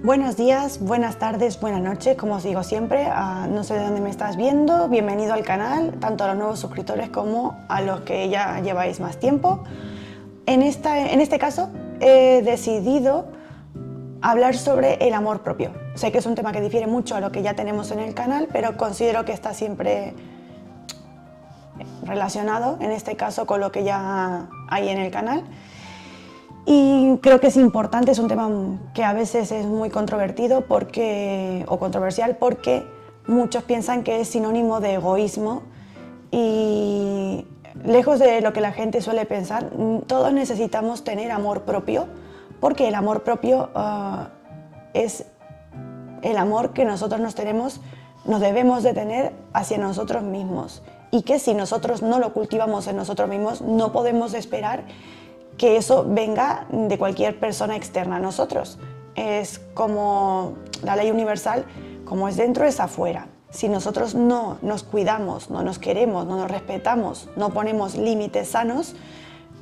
Buenos días, buenas tardes, buenas noches, como os digo siempre, no sé de dónde me estás viendo, bienvenido al canal, tanto a los nuevos suscriptores como a los que ya lleváis más tiempo. En este caso he decidido hablar sobre el amor propio. Sé que es un tema que difiere mucho a lo que ya tenemos en el canal, pero considero que está siempre relacionado, en este caso, con lo que ya hay en el canal. Y creo que es importante, es un tema que a veces es muy controvertido o controversial porque muchos piensan que es sinónimo de egoísmo y lejos de lo que la gente suele pensar, todos necesitamos tener amor propio porque el amor propio es el amor que nosotros nos debemos de tener hacia nosotros mismos y que si nosotros no lo cultivamos en nosotros mismos no podemos esperar que eso venga de cualquier persona externa a nosotros. Es como la ley universal, como es dentro, es afuera. Si nosotros no nos cuidamos, no nos queremos, no nos respetamos, no ponemos límites sanos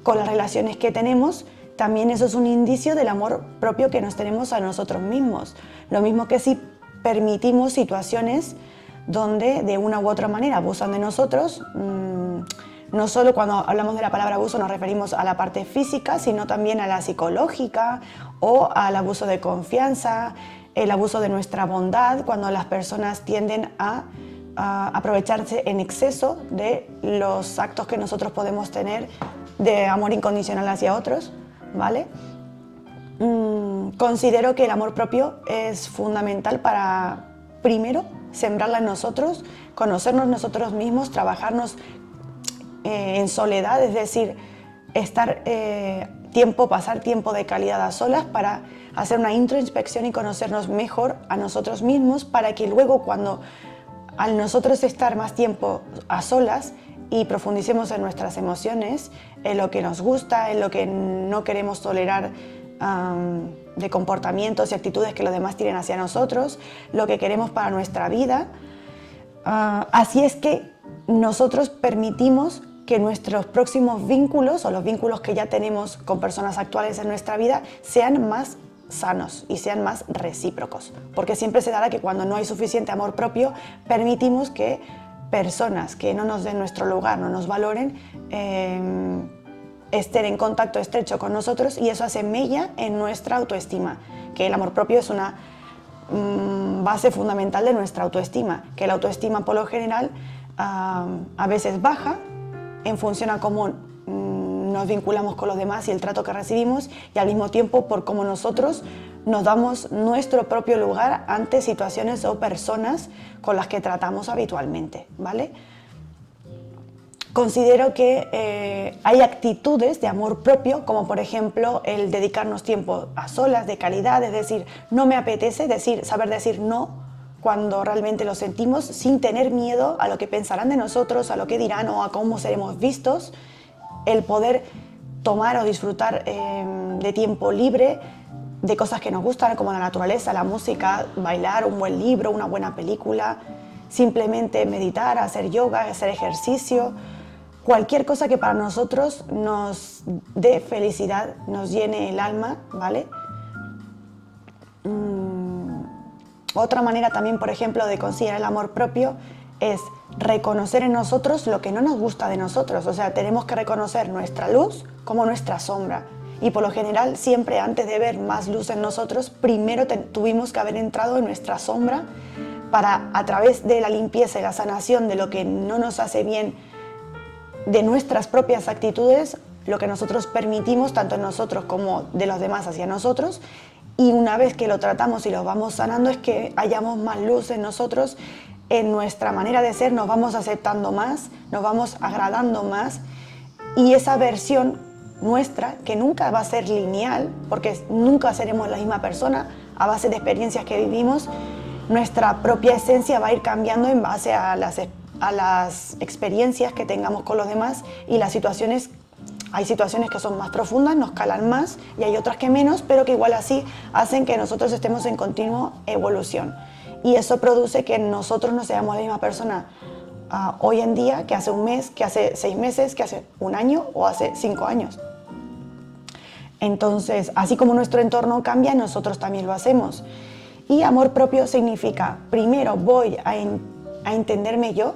con las relaciones que tenemos, también eso es un indicio del amor propio que nos tenemos a nosotros mismos. Lo mismo que si permitimos situaciones donde de una u otra manera abusan de nosotros. No solo cuando hablamos de la palabra abuso nos referimos a la parte física, sino también a la psicológica o al abuso de confianza, el abuso de nuestra bondad, cuando las personas tienden a aprovecharse en exceso de los actos que nosotros podemos tener de amor incondicional hacia otros, ¿vale? Considero que el amor propio es fundamental para, primero, sembrarla en nosotros, conocernos nosotros mismos, trabajarnos en soledad, es decir, pasar tiempo de calidad a solas para hacer una introspección y conocernos mejor a nosotros mismos para que luego al nosotros estar más tiempo a solas y profundicemos en nuestras emociones, en lo que nos gusta, en lo que no queremos tolerar de comportamientos y actitudes que los demás tienen hacia nosotros, lo que queremos para nuestra vida. Así es que nosotros permitimos que nuestros próximos vínculos o los vínculos que ya tenemos con personas actuales en nuestra vida sean más sanos y sean más recíprocos. Porque siempre se dará que cuando no hay suficiente amor propio, permitimos que personas que no nos den nuestro lugar, no nos valoren, estén en contacto estrecho con nosotros y eso hace mella en nuestra autoestima, que el amor propio es una base fundamental de nuestra autoestima, que la autoestima por lo general a veces baja en función a cómo nos vinculamos con los demás y el trato que recibimos y al mismo tiempo por cómo nosotros nos damos nuestro propio lugar ante situaciones o personas con las que tratamos habitualmente, ¿vale? Considero que hay actitudes de amor propio, como por ejemplo el dedicarnos tiempo a solas, de calidad, es decir, no me apetece saber decir no cuando realmente lo sentimos, sin tener miedo a lo que pensarán de nosotros, a lo que dirán o a cómo seremos vistos, el poder tomar o disfrutar de tiempo libre, de cosas que nos gustan, como la naturaleza, la música, bailar, un buen libro, una buena película, simplemente meditar, hacer yoga, hacer ejercicio, cualquier cosa que para nosotros nos dé felicidad, nos llene el alma, ¿vale? Otra manera también, por ejemplo, de considerar el amor propio es reconocer en nosotros lo que no nos gusta de nosotros. O sea, tenemos que reconocer nuestra luz como nuestra sombra. Y por lo general, siempre antes de ver más luz en nosotros, primero tuvimos que haber entrado en nuestra sombra para, a través de la limpieza y la sanación de lo que no nos hace bien, de nuestras propias actitudes, lo que nosotros permitimos, tanto en nosotros como de los demás hacia nosotros. Y una vez que lo tratamos y lo vamos sanando es que hayamos más luz en nosotros, en nuestra manera de ser, nos vamos aceptando más, nos vamos agradando más y esa versión nuestra, que nunca va a ser lineal, porque nunca seremos la misma persona a base de experiencias que vivimos, nuestra propia esencia va a ir cambiando en base a las experiencias que tengamos con los demás y las situaciones. Hay situaciones que son más profundas, nos calan más y hay otras que menos, pero que igual así hacen que nosotros estemos en continua evolución. Y eso produce que nosotros no seamos la misma persona hoy en día que hace un mes, que hace 6 meses, que hace un año o hace 5 años. Entonces, así como nuestro entorno cambia, nosotros también lo hacemos. Y amor propio significa, primero voy a entenderme yo,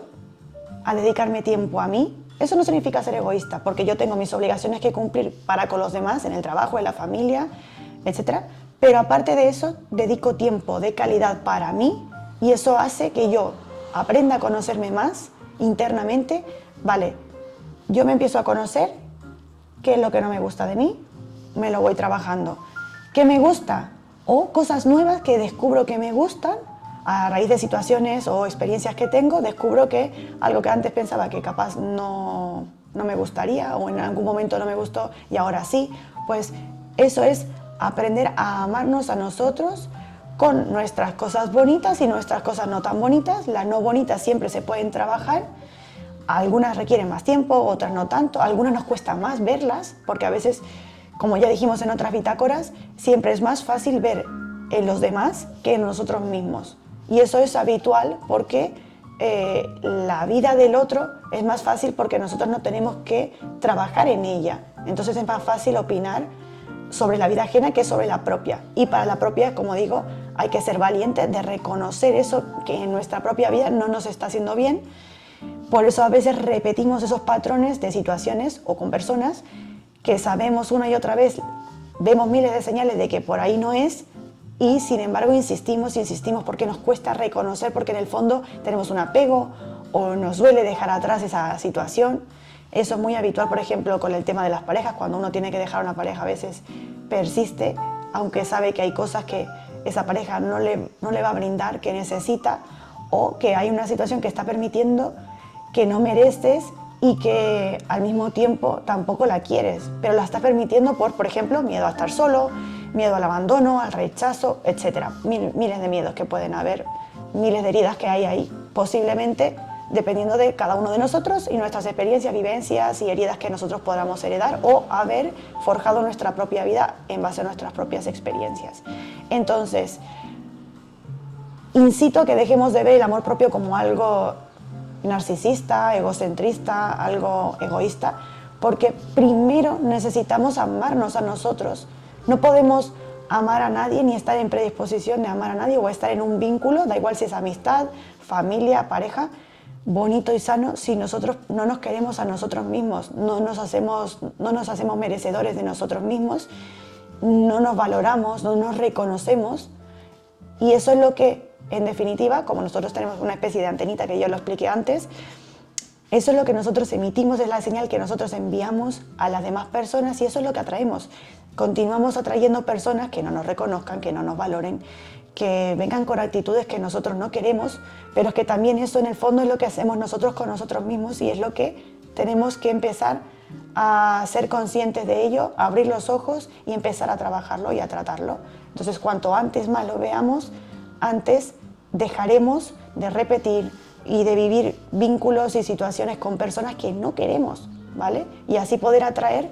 a dedicarme tiempo a mí. Eso no significa ser egoísta, porque yo tengo mis obligaciones que cumplir para con los demás, en el trabajo, en la familia, etc. Pero aparte de eso, dedico tiempo de calidad para mí y eso hace que yo aprenda a conocerme más internamente. Vale, yo me empiezo a conocer, qué es lo que no me gusta de mí, me lo voy trabajando. ¿Qué me gusta? O cosas nuevas que descubro que me gustan a raíz de situaciones o experiencias que tengo, descubro que algo que antes pensaba que capaz no me gustaría o en algún momento no me gustó y ahora sí, pues eso es aprender a amarnos a nosotros con nuestras cosas bonitas y nuestras cosas no tan bonitas. Las no bonitas siempre se pueden trabajar, algunas requieren más tiempo, otras no tanto, algunas nos cuesta más verlas porque a veces, como ya dijimos en otras bitácoras, siempre es más fácil ver en los demás que en nosotros mismos. Y eso es habitual porque la vida del otro es más fácil porque nosotros no tenemos que trabajar en ella. Entonces es más fácil opinar sobre la vida ajena que sobre la propia. Y para la propia, como digo, hay que ser valiente de reconocer eso que en nuestra propia vida no nos está haciendo bien. Por eso a veces repetimos esos patrones de situaciones o con personas que sabemos una y otra vez, vemos miles de señales de que por ahí no es, y sin embargo insistimos porque nos cuesta reconocer, porque en el fondo tenemos un apego o nos duele dejar atrás esa situación. Eso es muy habitual, por ejemplo, con el tema de las parejas. Cuando uno tiene que dejar a una pareja, a veces persiste, aunque sabe que hay cosas que esa pareja no le va a brindar, que necesita, o que hay una situación que está permitiendo que no mereces y que al mismo tiempo tampoco la quieres, pero la está permitiendo por ejemplo, miedo a estar solo, miedo al abandono, al rechazo, etc. Miles de miedos que pueden haber, miles de heridas que hay ahí, posiblemente dependiendo de cada uno de nosotros y nuestras experiencias, vivencias y heridas que nosotros podamos heredar o haber forjado nuestra propia vida en base a nuestras propias experiencias. Entonces, incito a que dejemos de ver el amor propio como algo narcisista, egocentrista, algo egoísta, porque primero necesitamos amarnos a nosotros. No podemos amar a nadie ni estar en predisposición de amar a nadie o estar en un vínculo, da igual si es amistad, familia, pareja, bonito y sano, si nosotros no nos queremos a nosotros mismos, no nos hacemos merecedores de nosotros mismos, no nos valoramos, no nos reconocemos. Y eso es lo que, en definitiva, como nosotros tenemos una especie de antenita que yo lo expliqué antes, eso es lo que nosotros emitimos, es la señal que nosotros enviamos a las demás personas y eso es lo que atraemos. Continuamos atrayendo personas que no nos reconozcan, que no nos valoren, que vengan con actitudes que nosotros no queremos, pero es que también eso en el fondo es lo que hacemos nosotros con nosotros mismos y es lo que tenemos que empezar a ser conscientes de ello, a abrir los ojos y empezar a trabajarlo y a tratarlo. Entonces, cuanto antes más lo veamos, antes dejaremos de repetir y de vivir vínculos y situaciones con personas que no queremos, ¿vale? Y así poder atraer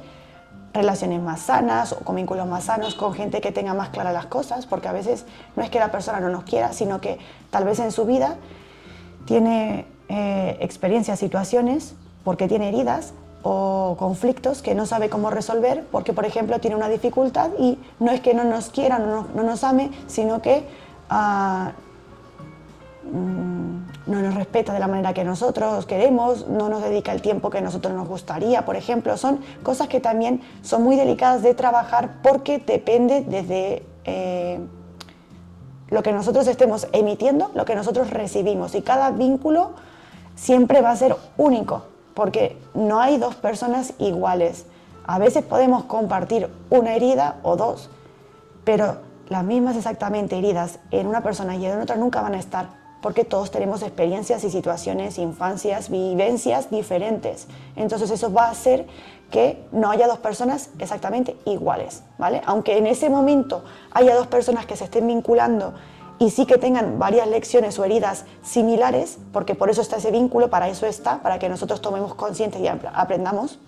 relaciones más sanas o con vínculos más sanos, con gente que tenga más claras las cosas, porque a veces no es que la persona no nos quiera, sino que tal vez en su vida tiene experiencias, situaciones, porque tiene heridas o conflictos que no sabe cómo resolver, porque por ejemplo tiene una dificultad y no es que no nos quiera, no nos ame, sino que no nos respeta de la manera que nosotros queremos, no nos dedica el tiempo que a nosotros nos gustaría, por ejemplo. Son cosas que también son muy delicadas de trabajar porque depende desde lo que nosotros estemos emitiendo, lo que nosotros recibimos. Y cada vínculo siempre va a ser único, porque no hay dos personas iguales. A veces podemos compartir una herida o dos, pero las mismas exactamente heridas en una persona y en otra nunca van a estar, porque todos tenemos experiencias y situaciones, infancias, vivencias diferentes. Entonces eso va a hacer que no haya dos personas exactamente iguales, ¿vale? Aunque en ese momento haya dos personas que se estén vinculando y sí que tengan varias lecciones o heridas similares, porque por eso está ese vínculo, para eso está, para que nosotros tomemos conciencia y aprendamos,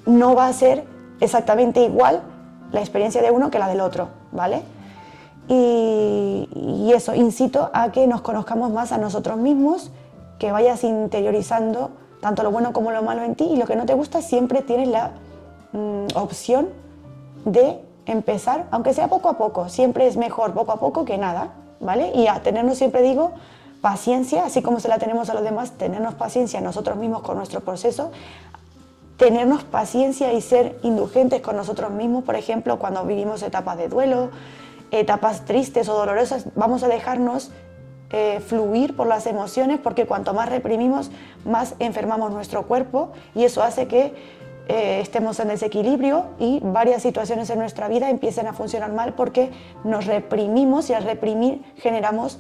no va a ser exactamente igual la experiencia de uno que la del otro, ¿vale? Y eso, incito a que nos conozcamos más a nosotros mismos, que vayas interiorizando tanto lo bueno como lo malo en ti, y lo que no te gusta siempre tienes la opción de empezar, aunque sea poco a poco, siempre es mejor poco a poco que nada, ¿vale? Y a tenernos, siempre digo, paciencia, así como se la tenemos a los demás, tenernos paciencia nosotros mismos con nuestro proceso, tenernos paciencia y ser indulgentes con nosotros mismos, por ejemplo, cuando vivimos etapas de duelo, etapas tristes o dolorosas, vamos a dejarnos fluir por las emociones, porque cuanto más reprimimos, más enfermamos nuestro cuerpo y eso hace que estemos en desequilibrio y varias situaciones en nuestra vida empiecen a funcionar mal porque nos reprimimos y al reprimir generamos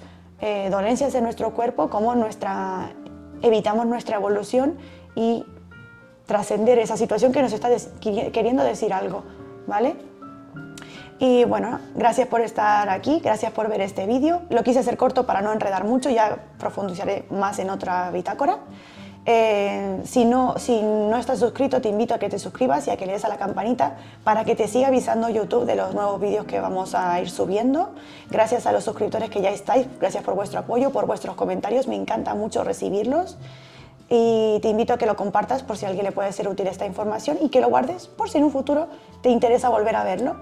dolencias en nuestro cuerpo, como evitamos nuestra evolución y trascender esa situación que nos está queriendo decir algo, ¿vale? Y bueno, gracias por estar aquí, gracias por ver este vídeo. Lo quise hacer corto para no enredar mucho, ya profundizaré más en otra bitácora. Si no estás suscrito, te invito a que te suscribas y a que le des a la campanita para que te siga avisando YouTube de los nuevos vídeos que vamos a ir subiendo. Gracias a los suscriptores que ya estáis, gracias por vuestro apoyo, por vuestros comentarios, me encanta mucho recibirlos. Y te invito a que lo compartas por si a alguien le puede ser útil esta información y que lo guardes por si en un futuro te interesa volver a verlo.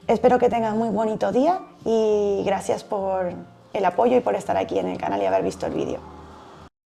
Espero que tengas muy bonito día y gracias por el apoyo y por estar aquí en el canal y haber visto el vídeo.